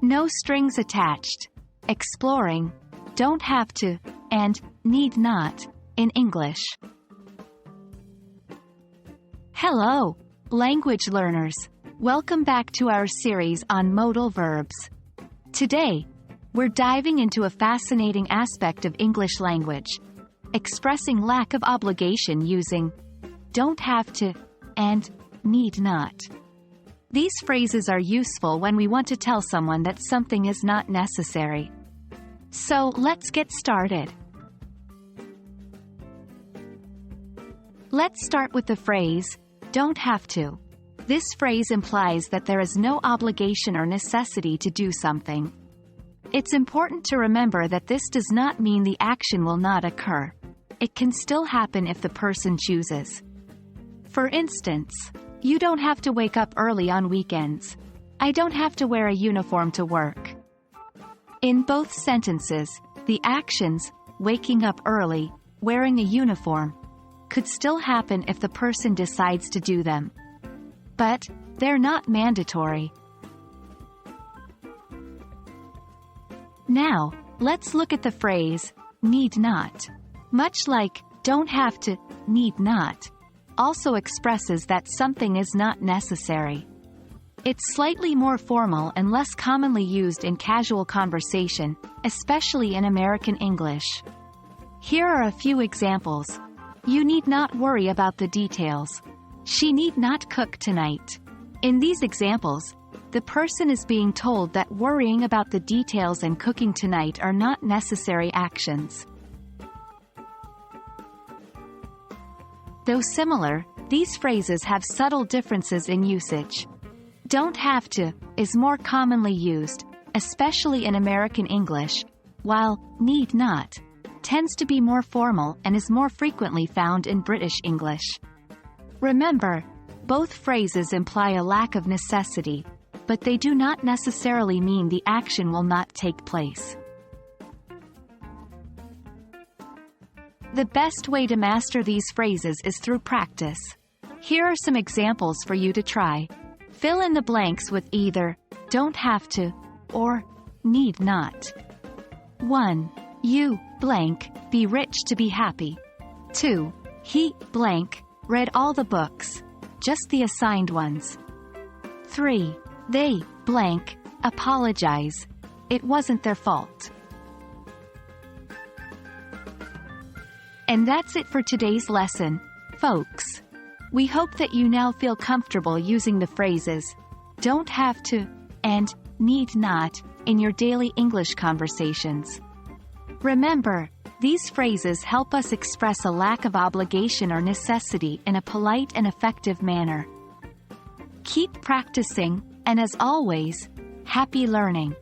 no strings attached, exploring, don't have to, and need not in English. Hello, language learners. Welcome back to our series on modal verbs. Today, we're diving into a fascinating aspect of English language, expressing lack of obligation using don't have to and need not. These phrases are useful when we want to tell someone that something is not necessary. So let's get started. Let's start with the phrase, don't have to. This phrase implies that there is no obligation or necessity to do something. It's important to remember that this does not mean the action will not occur. It can still happen if the person chooses. For instance, you don't have to wake up early on weekends. I don't have to wear a uniform to work. In both sentences, the actions, waking up early, wearing a uniform, could still happen if the person decides to do them. But they're not mandatory. Now, let's look at the phrase, need not. Much like, don't have to, need not, also expresses that something is not necessary. It's slightly more formal and less commonly used in casual conversation, especially in American English. Here are a few examples. You need not worry about the details. She need not cook tonight. In these examples, the person is being told that worrying about the details and cooking tonight are not necessary actions. Though similar, these phrases have subtle differences in usage. Don't have to is more commonly used, especially in American English, while need not tends to be more formal and is more frequently found in British English. Remember, both phrases imply a lack of necessity, but they do not necessarily mean the action will not take place. The best way to master these phrases is through practice. Here are some examples for you to try. Fill in the blanks with either don't have to or need not. 1. You, blank, be rich to be happy. 2. He, blank, read all the books, just the assigned ones. 3. They, blank, apologize. It wasn't their fault. And that's it for today's lesson, folks. We hope that you now feel comfortable using the phrases don't have to and need not in your daily English conversations. Remember, these phrases help us express a lack of obligation or necessity in a polite and effective manner. Keep practicing, and as always, happy learning.